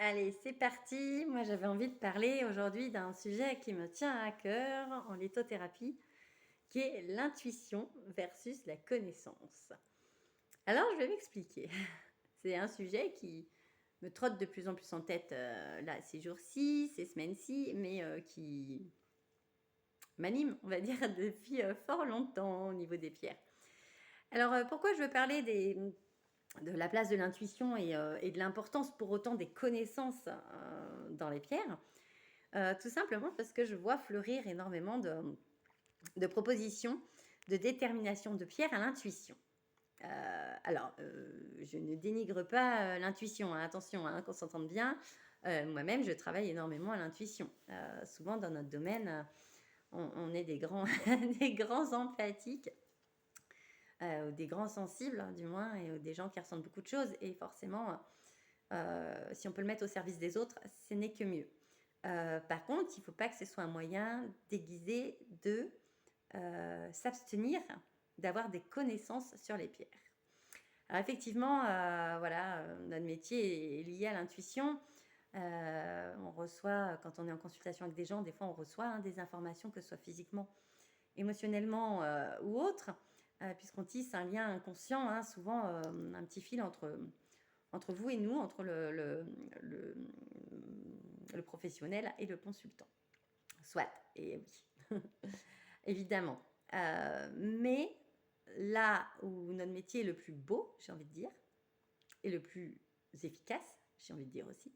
Allez, c'est parti. Moi, j'avais envie de parler aujourd'hui d'un sujet qui me tient à cœur en lithothérapie, qui est l'intuition versus la connaissance. Alors, je vais m'expliquer. C'est un sujet qui me trotte de plus en plus en tête là, ces jours-ci, ces semaines-ci, mais qui m'anime, on va dire, depuis fort longtemps au niveau des pierres. Alors, pourquoi je veux parler de la place de l'intuition et de l'importance pour autant des connaissances dans les pierres? Tout simplement parce que je vois fleurir énormément de propositions de détermination de pierre à l'intuition. Alors, je ne dénigre pas l'intuition, hein, attention, hein, qu'on s'entende bien. Moi-même, je travaille énormément à l'intuition. Souvent, dans notre domaine, on est des grands, des grands empathiques, ou des grands sensibles, du moins, et des gens qui ressentent beaucoup de choses. Et forcément, si on peut le mettre au service des autres, ce n'est que mieux. Par contre, il ne faut pas que ce soit un moyen déguisé de s'abstenir d'avoir des connaissances sur les pierres. Alors effectivement, voilà, notre métier est lié à l'intuition. On reçoit, quand on est en consultation avec des gens, des fois on reçoit des informations, que ce soit physiquement, émotionnellement ou autre, puisqu'on tisse un lien inconscient, souvent un petit fil entre vous et nous, entre le professionnel et le consultant. Soit, et oui, évidemment. Mais là où notre métier est le plus beau, j'ai envie de dire, et le plus efficace, j'ai envie de dire aussi,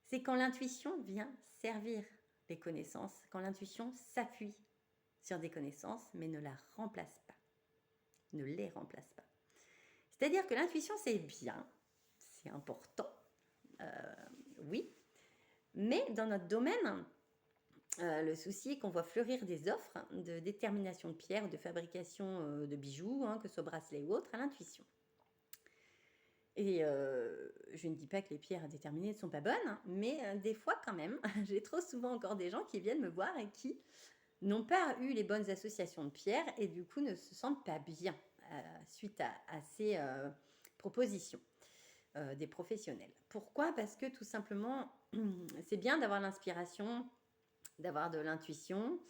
c'est quand l'intuition vient servir les connaissances, quand l'intuition s'appuie sur des connaissances, mais ne la remplace pas, ne les remplace pas. C'est-à-dire que l'intuition, c'est bien, c'est important, oui, mais dans notre domaine, le souci est qu'on voit fleurir des offres de détermination de pierre ou de fabrication de bijoux, que ce soit bracelets ou autres, à l'intuition. Et je ne dis pas que les pierres déterminées ne sont pas bonnes, mais des fois quand même, j'ai trop souvent encore des gens qui viennent me voir et qui n'ont pas eu les bonnes associations de pierres et du coup ne se sentent pas bien suite à ces propositions des professionnels. Pourquoi? Parce que tout simplement, c'est bien d'avoir l'inspiration, d'avoir de l'intuition,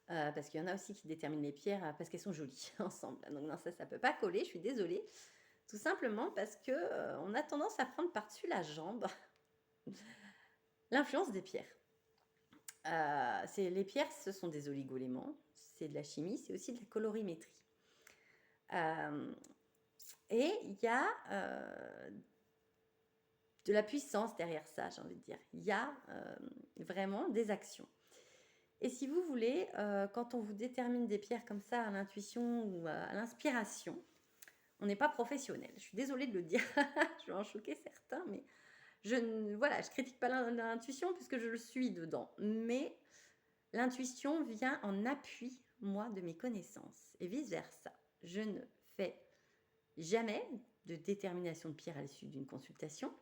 parce qu'il y en a aussi qui déterminent les pierres parce qu'elles sont jolies ensemble. Donc non, ça peut pas coller, je suis désolée. Tout simplement parce que on a tendance à prendre par-dessus la jambe l'influence des pierres. Les pierres, ce sont des oligoéléments, c'est de la chimie, c'est aussi de la colorimétrie. Et il y a de la puissance derrière ça, j'ai envie de dire. Il y a vraiment des actions. Et si vous voulez, quand on vous détermine des pierres comme ça à l'intuition ou à l'inspiration, on n'est pas professionnel. Je suis désolée de le dire, je vais en choquer certains, mais je ne critique pas l'intuition puisque je le suis dedans. Mais l'intuition vient en appui, moi, de mes connaissances et vice-versa. Je ne fais jamais de détermination de pierre à l'issue d'une consultation,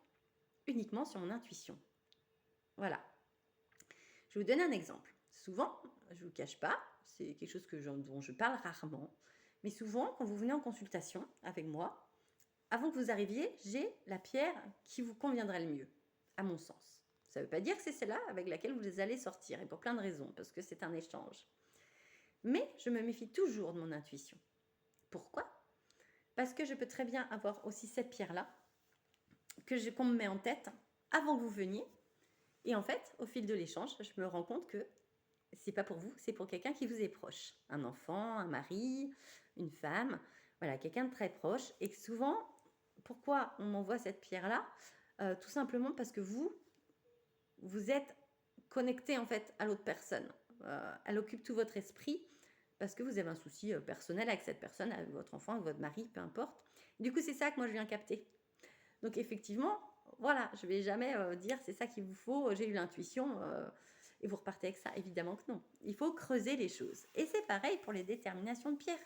uniquement sur mon intuition. Voilà. Je vais vous donner un exemple. Souvent, je ne vous cache pas, c'est quelque chose dont je parle rarement, mais souvent, quand vous venez en consultation avec moi, avant que vous arriviez, j'ai la pierre qui vous conviendrait le mieux, à mon sens. Ça ne veut pas dire que c'est celle-là avec laquelle vous allez sortir, et pour plein de raisons, parce que c'est un échange. Mais je me méfie toujours de mon intuition. Pourquoi? Parce que je peux très bien avoir aussi cette pierre-là, qu'on me met en tête avant que vous veniez, et en fait, au fil de l'échange, je me rends compte que c'est pas pour vous, c'est pour quelqu'un qui vous est proche. Un enfant, un mari, une femme, voilà, quelqu'un de très proche. Et que souvent, pourquoi on m'envoie cette pierre-là? Tout simplement parce que vous êtes connecté en fait à l'autre personne. Elle occupe tout votre esprit parce que vous avez un souci personnel avec cette personne, avec votre enfant, avec votre mari, peu importe. Du coup, c'est ça que moi je viens capter. Donc effectivement, voilà, je vais jamais dire c'est ça qu'il vous faut, j'ai eu l'intuition et vous repartez avec ça. Évidemment que non. Il faut creuser les choses. Et c'est pareil pour les déterminations de pierre.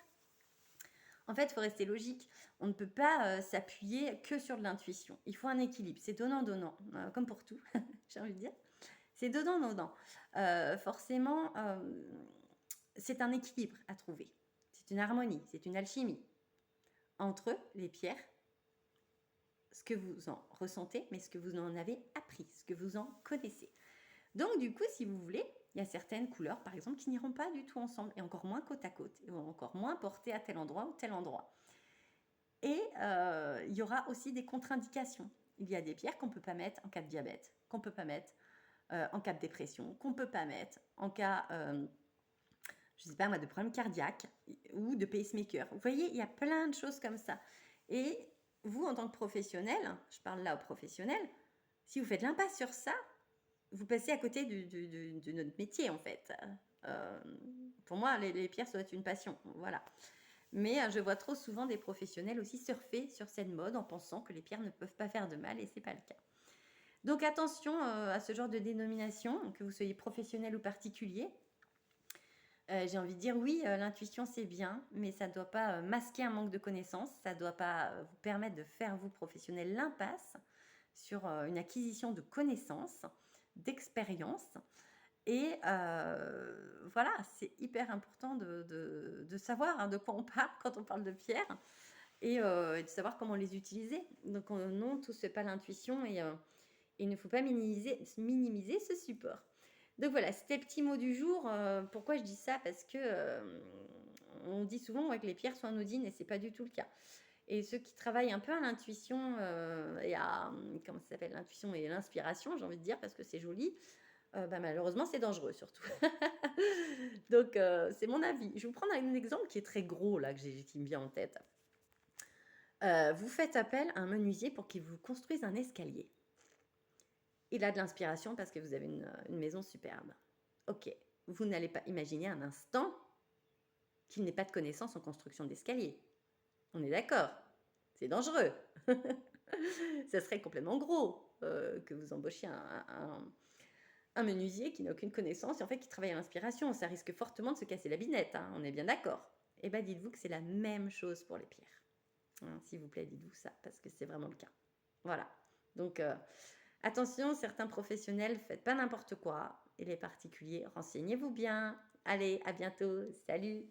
En fait, il faut rester logique. On ne peut pas s'appuyer que sur de l'intuition. Il faut un équilibre. C'est donnant-donnant, comme pour tout, j'ai envie de dire. C'est donnant-donnant. Forcément, c'est un équilibre à trouver. C'est une harmonie, c'est une alchimie entre les pierres ce que vous en ressentez, mais ce que vous en avez appris, ce que vous en connaissez. Donc du coup, si vous voulez, il y a certaines couleurs, par exemple, qui n'iront pas du tout ensemble, et encore moins côte à côte, et encore moins portées à tel endroit ou tel endroit. Et il y aura aussi des contre-indications. Il y a des pierres qu'on ne peut pas mettre en cas de diabète, qu'on ne peut pas mettre en cas de dépression, qu'on ne peut pas mettre en cas, je ne sais pas moi, de problème cardiaque ou de pacemaker. Vous voyez, il y a plein de choses comme ça. Et vous, en tant que professionnel, je parle là aux professionnels, si vous faites l'impasse sur ça, vous passez à côté de notre métier, en fait. Pour moi, les pierres, ça doit être une passion. Voilà. Mais je vois trop souvent des professionnels aussi surfer sur cette mode en pensant que les pierres ne peuvent pas faire de mal, et ce n'est pas le cas. Donc attention à ce genre de dénomination, que vous soyez professionnel ou particulier. J'ai envie de dire oui, l'intuition c'est bien, mais ça ne doit pas masquer un manque de connaissances, ça ne doit pas vous permettre de faire, vous professionnels, l'impasse sur une acquisition de connaissances, d'expérience. Et voilà, c'est hyper important de savoir de quoi on parle quand on parle de pierres et de savoir comment les utiliser. Donc non, tout se fait pas l'intuition et il ne faut pas minimiser ce support. Donc voilà, c'était le petit mot du jour. Pourquoi je dis ça? Parce que on dit souvent que les pierres sont anodines et c'est pas du tout le cas. Et ceux qui travaillent un peu à l'intuition et à, comment ça s'appelle, l'intuition et l'inspiration, j'ai envie de dire, parce que c'est joli, malheureusement, c'est dangereux surtout. Donc, c'est mon avis. Je vais vous prendre un exemple qui est très gros, là, qui me vient en tête. Vous faites appel à un menuisier pour qu'il vous construise un escalier. Il a de l'inspiration parce que vous avez une maison superbe. Ok, vous n'allez pas imaginer un instant qu'il n'ait pas de connaissances en construction d'escalier. On est d'accord? C'est dangereux. Ça serait complètement gros que vous embauchiez un menuisier qui n'a aucune connaissance et en fait qui travaille à l'inspiration. Ça risque fortement de se casser la binette, hein, on est bien d'accord. Et bien dites-vous que c'est la même chose pour les pierres. Hein, s'il vous plaît, dites-vous ça, parce que c'est vraiment le cas. Voilà. Donc, attention, certains professionnels, faites pas n'importe quoi. Et les particuliers, renseignez-vous bien. Allez, à bientôt. Salut!